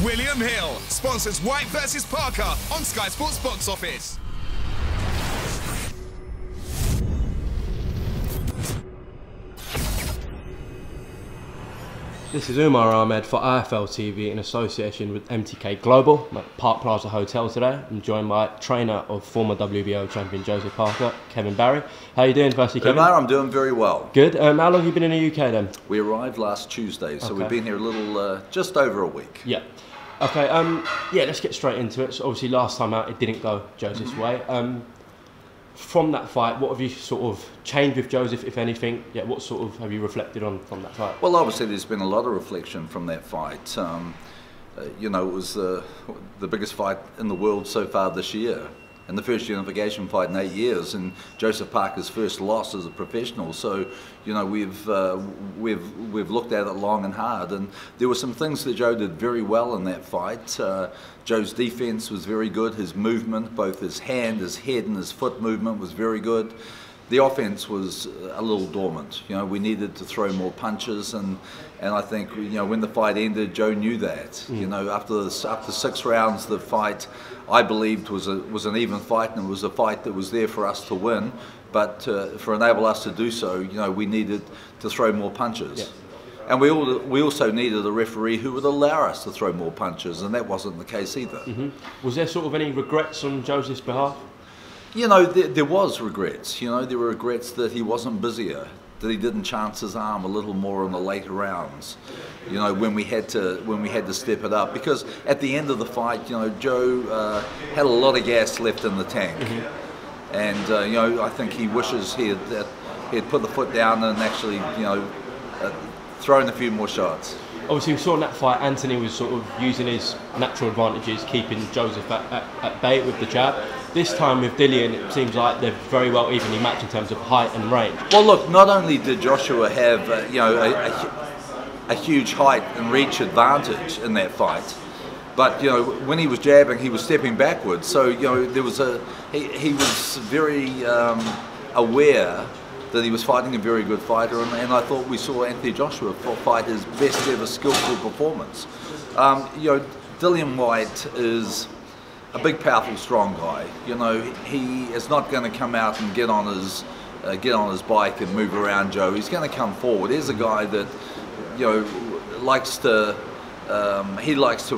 William Hill sponsors White versus Parker on Sky Sports Box Office. This is Umar Ahmed for IFL TV in association with MTK Global. I'm at Park Plaza Hotel today. I'm joined by trainer of former WBO champion Joseph Parker, Kevin Barry. How are you doing, firstly, Kevin? Umar, I'm doing very well. Good. How long have you been in the UK then? We arrived last Tuesday, so Okay. we've been here a little, just over a week. Yeah. Okay. Yeah. Let's get straight into it. So obviously, last time out, it didn't go Joseph's way. From that fight, what have you sort of changed with Joseph, if anything? Yeah, what sort of have you reflected on from that fight? Well, obviously there's been a lot of reflection from that fight. You know, it was the biggest fight in the world so far this year, and the first unification fight in 8 years, and Joseph Parker's first loss as a professional. So, you know, we've looked at it long and hard, and there were some things that Joe did very well in that fight. Joe's defense was very good. His movement, both his hand, his head and his foot movement was very good. The offense was a little dormant. You know, we needed to throw more punches, and I think, you know, when the fight ended, Joe knew that. You know, after 6 rounds, the fight, I believed, was an even fight, and it was a fight that was there for us to win. But for enable us to do so, you know, we needed to throw more punches. Yeah. And we also needed a referee who would allow us to throw more punches, and that wasn't the case either. Was there sort of any regrets on Joseph's behalf? You know, there was regrets. You know, there were regrets that he wasn't busier, that he didn't chance his arm a little more in the later rounds. You know, when we had to step it up, because at the end of the fight, you know, Joe had a lot of gas left in the tank, and you know, I think he wishes he had put the foot down and actually, you know, thrown a few more shots. Obviously, we saw in that fight, Anthony was sort of using his natural advantages, keeping Joseph at bay with the jab. This time with DILLIAN, it seems like they're very well evenly matched in terms of height and range. Well, look, not only did Joshua have you know, a huge height and reach advantage in that fight, but you know, when he was jabbing, he was stepping backwards. So you know, there was he was very aware that he was fighting a very good fighter, and I thought we saw Anthony Joshua fight his best ever skillful performance. You know, DILLIAN WHYTE is a big, powerful, strong guy. You know, he is not going to come out and get on his bike and move around Joe. He's going to come forward. He's a guy that, you know, likes to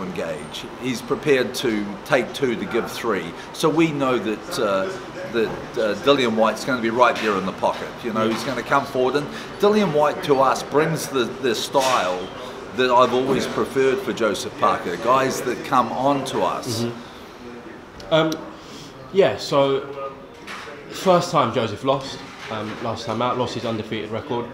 engage. He's prepared to take 2 to give 3. So we know that DILLIAN WHYTE's going to be right there in the pocket. You know, he's going to come forward, and DILLIAN WHYTE to us brings the style that I've always preferred for Joseph Parker. Guys that come on to us. Yeah. So first time Joseph lost. Last time out, lost his undefeated record.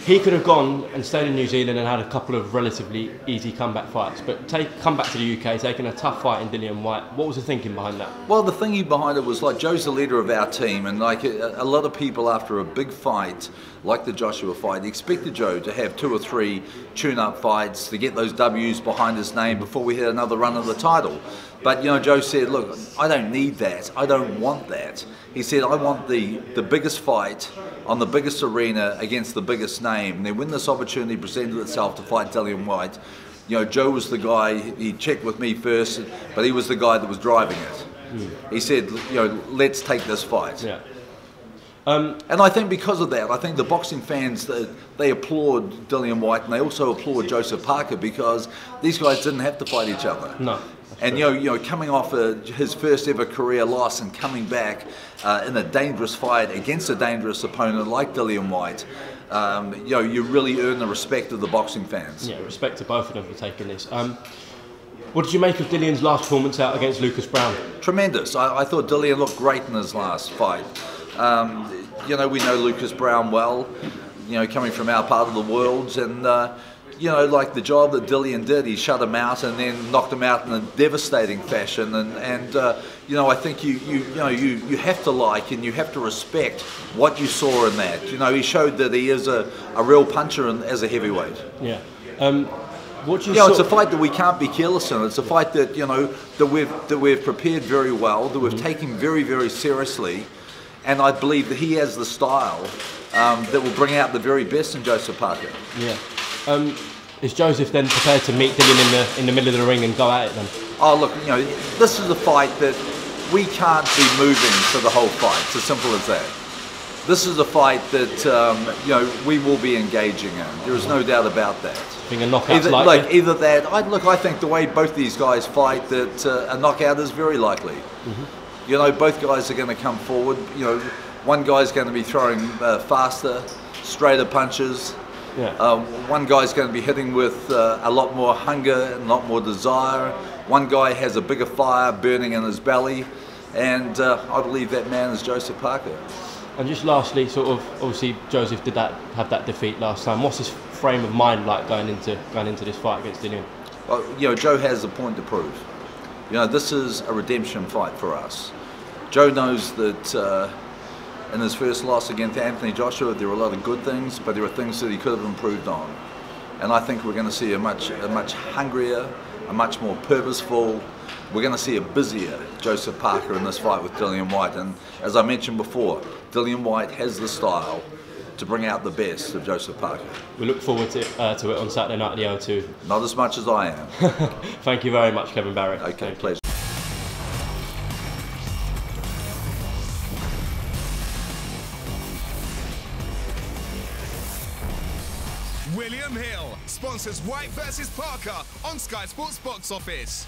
He could have gone and stayed in New Zealand and had a couple of relatively easy comeback fights, but come back to the UK, taking a tough fight in DILLIAN WHYTE. What was the thinking behind that? Well, the thinking behind it was, like, Joe's the leader of our team, and like a lot of people after a big fight, like the Joshua fight, expected Joe to have 2 or 3 tune-up fights to get those W's behind his name before we had another run of the title. But, you know, Joe said, look, I don't need that. I don't want that. He said, I want the biggest fight on the biggest arena against the biggest name. And then when this opportunity presented itself to fight DILLIAN WHYTE, you know, Joe was the guy, he checked with me first, but he was the guy that was driving it. He said, you know, let's take this fight. Yeah. And I think because of that, I think the boxing fans, they applaud DILLIAN WHYTE, and they also applaud Joseph Parker, because these guys didn't have to fight each other. No. And you know, coming off his first ever career loss and coming back in a dangerous fight against a dangerous opponent like DILLIAN WHYTE, you know, you really earn the respect of the boxing fans. Yeah, respect to both of them for taking this. What did you make of DILLIAN's last performance out against Lucas Brown? Tremendous. I thought DILLIAN looked great in his last fight. You know, we know Lucas Brown well, you know, coming from our part of the world, and you know, like the job that DILLIAN did, he shut him out and then knocked him out in a devastating fashion. And you know, I think you have to like and you have to respect what you saw in that. You know, he showed that he is a real puncher as a heavyweight. Yeah. It's a fight that we can't be careless in. It's a fight that, you know, that we've prepared very well, that we've taken very, very seriously, and I believe that he has the style that will bring out the very best in Joseph Parker. Yeah. Is Joseph then prepared to meet Dillian in the middle of the ring and go at it then? Oh look, you know, this is a fight that we can't be moving for the whole fight. It's as simple as that. This is a fight that you know, we will be engaging in. There is no doubt about that. Being a knockout, either that. I think the way both these guys fight, that a knockout is very likely. You know, both guys are going to come forward. You know, one guy's going to be throwing faster, straighter punches. Yeah. One guy's going to be hitting with a lot more hunger and a lot more desire. One guy has a bigger fire burning in his belly, and I believe that man is Joseph Parker. And just lastly, sort of, obviously Joseph did have that defeat last time. What's his frame of mind like going into this fight against Dillian? Well, you know, Joe has a point to prove. You know, this is a redemption fight for us. Joe knows that in his first loss against Anthony Joshua, there were a lot of good things, but there were things that he could have improved on. And I think we're going to see a much hungrier, a much more purposeful, we're going to see a busier Joseph Parker in this fight with Dillian Whyte. And as I mentioned before, Dillian Whyte has the style to bring out the best of Joseph Parker. We look forward to it on Saturday night at the O2. Not as much as I am. Thank you very much, Kevin Barrett. Okay, pleasure. William Hill sponsors White versus Parker on Sky Sports Box Office.